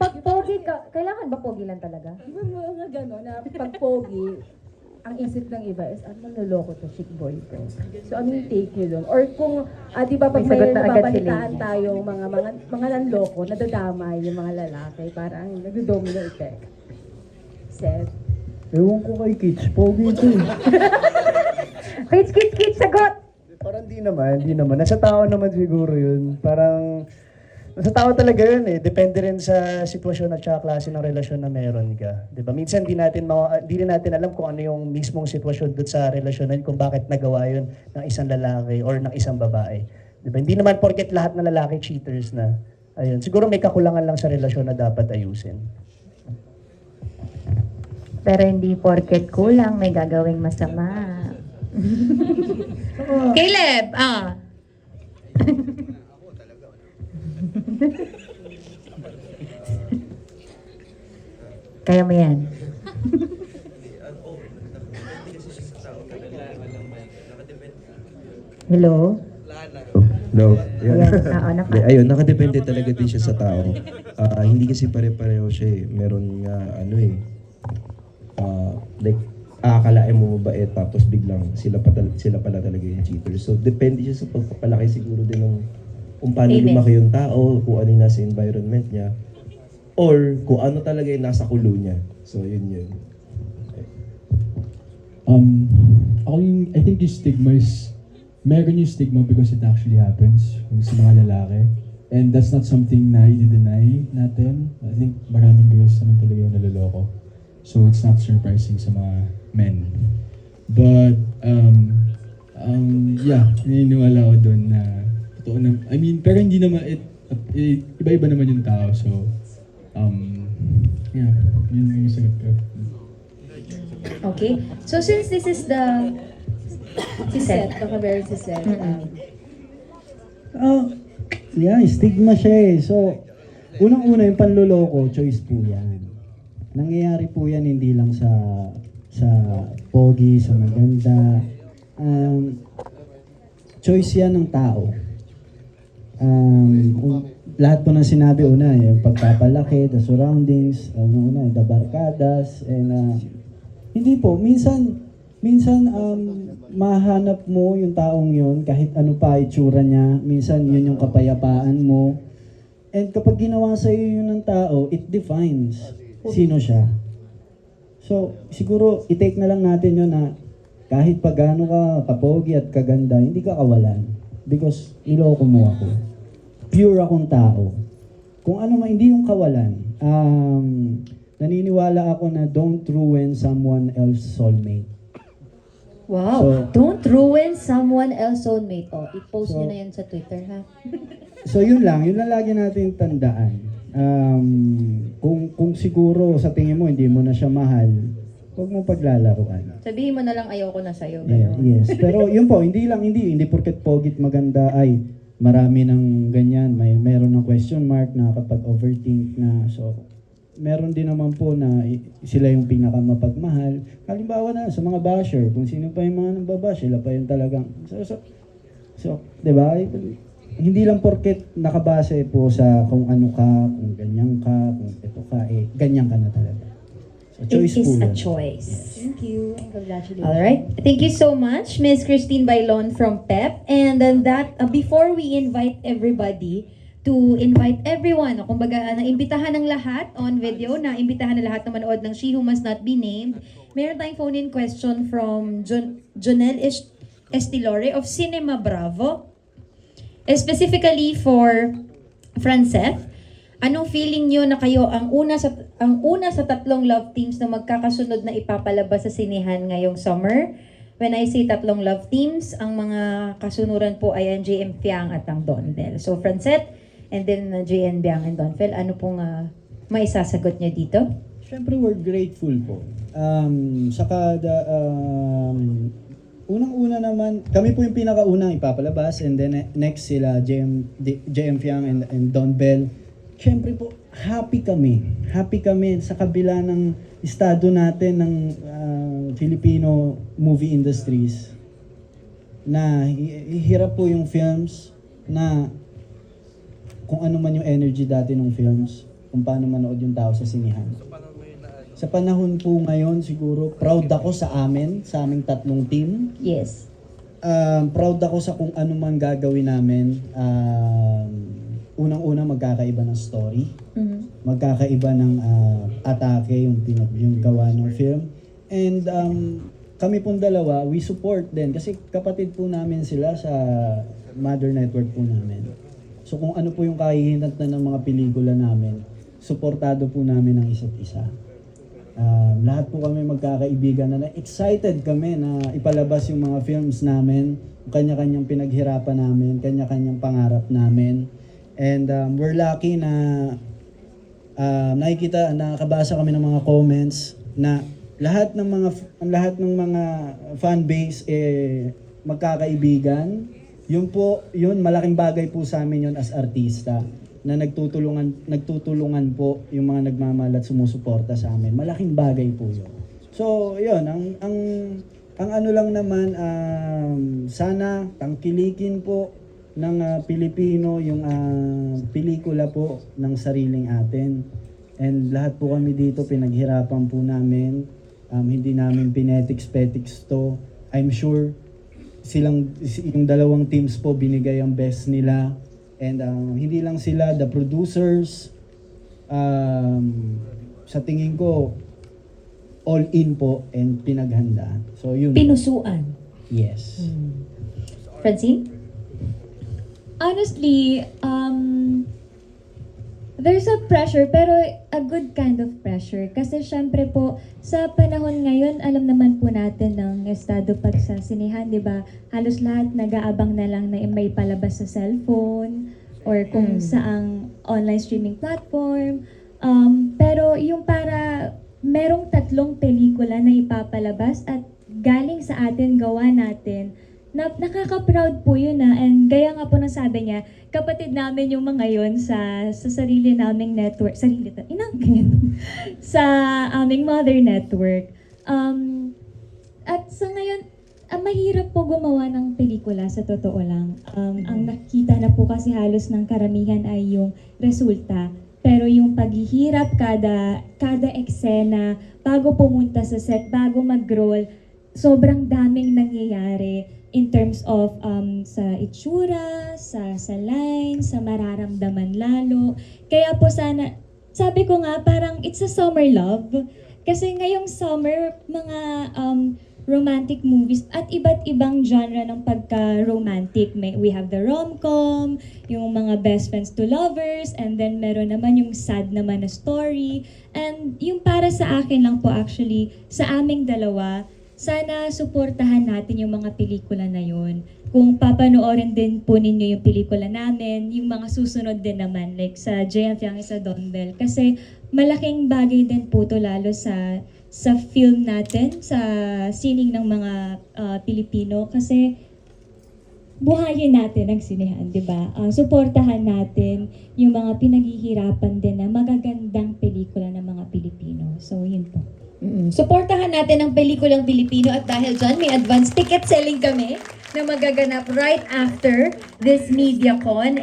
Pag pogi ka, kailangan ba pogi lang talaga? Di ba mga gano'n na pag pogi, ang isip ng iba is, manloloko to, chick boy to. So ano yung take nyo doon? Or kung, di ba pag May may sagot na agad si nababalitaan Lady. tayong mga nanloko, nadadamay yung mga lalaki, parang nag-domino effect. Seth? Ewan ko kay Kitsch, pogi ito eh. Kitsch, sagot! Parang di naman. Nasa tao naman siguro yun. Parang, nasa tao talaga yun eh. Depende rin sa sitwasyon at saka klase ng relasyon na meron ka. Diba? Minsan di rin natin alam kung ano yung mismong sitwasyon doon sa relasyon na yun, kung bakit nagawa yun ng isang lalaki or ng isang babae. Diba? Hindi naman porket lahat ng lalaki cheaters na. Ayun. Siguro may kakulangan lang sa relasyon na dapat ayusin. Pero hindi porket kulang, may gagawing masama. Caleb, Kaya mo yan. Hello? No. Ayan, Ayun, nakadepende talaga din siya sa tao. Hindi kasi pare-pareho siya eh. Meron nga like aakalain mo mabait tapos biglang sila pala talaga yung cheaters. So depende siya sa pagpapalaki siguro din ng kung paano Amen. lumaki yung tao, kung ano yung nasa environment niya, or kung ano talaga yung nasa kulo niya. So yun. I think yung stigma is, meron yung stigma because it actually happens sa mga lalaki. And that's not something na i-deny natin. I think maraming girls naman talaga yung naloloko. So it's not surprising sa mga men. But, yeah, naniniwala ako doon na totoo na, pero hindi naman, iba-iba naman yung tao. So, yeah, yun yung sagot ko. Okay. So since this is the... Si Seth. Baka meron si Seth. Yeah, stigma siya eh. So, unang-una yung panloloko, choice po yan. Nangyayari po yan hindi lang sa pogi, sa maganda. Choice yan ng tao. Lahat po ng sinabi una, yung pagpapalaki, the surroundings, una, the barkadas, and hindi po, minsan mahanap mo yung taong yun, kahit ano pa itsura niya, minsan yun yung kapayapaan mo. And kapag ginawa sa iyo yun ng tao, it defines sino siya. So, siguro, i-take na lang natin yun na kahit pa gaano ka kapogi at kaganda, hindi ka kawalan. Because niloko mo ako. Pure akong tao. Kung ano man, hindi yung kawalan. Naniniwala ako na don't ruin someone else's soulmate. Wow. So- Don't ruin someone else's soulmate. I-post nyo na yan sa Twitter, ha? So yun lang lagi natin tandaan. Kung siguro sa tingin mo hindi mo na siya mahal, huwag mo paglalaruan. Sabihin mo na lang ayoko na sa'yo. Yeah, Ganun. yes. Pero yun po, hindi porket pogit maganda ay marami ng ganyan, meron ng question mark na kapag overthink na. So meron din naman po na sila yung pinakamapagmahal. Halimbawa na sa mga basher, kung sino pa yung mga nagbabash, sila pa yung talagang so 'di ba? Hindi lang porket nakabase po sa kung ano ka, kung ganyan ka, kung ito ka, ganyan ka na talaga. So choice It is po a yan. choice. Thank you. And congratulations. All right. Thank you so much, Miss Christine Bailon from PEP. And then before we invite everybody, to invite everyone, kumbaga, naimbitahan ng lahat on video, naimbitahan ng lahat na manood ng She Who Must Not Be Named. Meron tayong phone-in question from Jonel Estilore of Cinema Bravo. Specifically for Franceth, anong feeling nyo na kayo ang una sa tatlong love teams na magkakasunod na ipapalabas sa sinehan ngayong summer? When I say tatlong love teams, ang mga kasunuran po ay ang JM Fiang at ang Donbel. So Franceth, and then JN Biang and Donfel, ano pong maisasagot niyo dito? Siyempre, we're grateful po. Saka, unang-una naman, kami po yung pinakaunang ipapalabas and then next sila, JM Fiang and Don Bell. Siyempre po, happy kami. Happy kami sa kabila ng estado natin ng Filipino movie industries na hirap po yung films na kung ano man yung energy dati ng films, kung paano manood yung tao sa sinihan. Sa panahon po ngayon, siguro, proud ako sa amin, sa aming tatlong team. Yes. Proud ako sa kung ano man gagawin namin. Unang-una, magkakaiba ng story. Mhm. Magkakaiba ng atake, yung gawa ng film. And kami pong dalawa, we support din. Kasi kapatid po namin sila sa mother network po namin. So kung ano po yung kahihinatnan ng mga pelikula namin, suportado po namin ang isa't isa. Lahat po kami magkakaibigan na excited kami na ipalabas yung mga films namin, yung kanya-kanyang pinaghirapan namin, kanya-kanyang pangarap namin. And we're lucky na nakabasa kami ng mga comments na lahat ng mga fan base magkakaibigan. Yun malaking bagay po sa amin yun as artista na nagtutulungan po yung mga nagmamahal at sumusuporta sa amin. Malaking bagay po yun. So, yun, ang ano lang naman, sana tangkilikin po ng Pilipino yung pelikula po ng sariling atin. And lahat po kami dito, pinaghirapan po namin. Hindi namin pinetiks-petiks to. I'm sure yung dalawang teams po binigay ang best nila. And hindi lang sila, the producers, sa tingin ko, all in po and pinaghandaan. So yun. Pinusuan. Yes. Francine? Honestly, there's a pressure, pero a good kind of pressure. Kasi syempre po, sa panahon ngayon, alam naman po natin ng estado pag sa sinihan, di ba? Halos lahat nag-aabang na lang na may palabas sa cellphone or kung saang online streaming platform. Pero yung para merong 3 pelikula na ipapalabas at galing sa atin, gawa natin, nakaka-proud po yun and gaya nga po nang sabi niya, kapatid namin yung mga yun sa sarili naming network, sa aming mother network. At sa ngayon, mahirap po gumawa ng pelikula sa totoo lang. Ang nakita na po kasi halos ng karamihan ay yung resulta. Pero yung paghihirap kada eksena, bago pumunta sa set, bago mag-roll, sobrang daming nangyayari in terms of sa itsura, sa line, sa mararamdaman lalo. Kaya po sana, sabi ko nga parang it's a summer love. Kasi ngayong summer, mga romantic movies at iba't ibang genre ng pagka-romantic. We have the rom-com, yung mga best friends to lovers, and then meron naman yung sad naman na story. And yung para sa akin lang po actually, sa aming dalawa, sana suportahan natin yung mga pelikula na yun. Kung papanoorin din po ninyo yung pelikula namin, yung mga susunod din naman, like sa JM Fiang sa Don Bell. Kasi malaking bagay din po to lalo sa film natin, sa sining ng mga Pilipino. Kasi buhayin natin ang sinehan, di ba? Suportahan natin yung mga pinaghihirapan din na magagandang pelikula ng mga Pilipino. So, yun po. Suportahan natin ang pelikulang Pilipino at dahil dyan, may advance ticket selling kami na magaganap right after this MediaCon.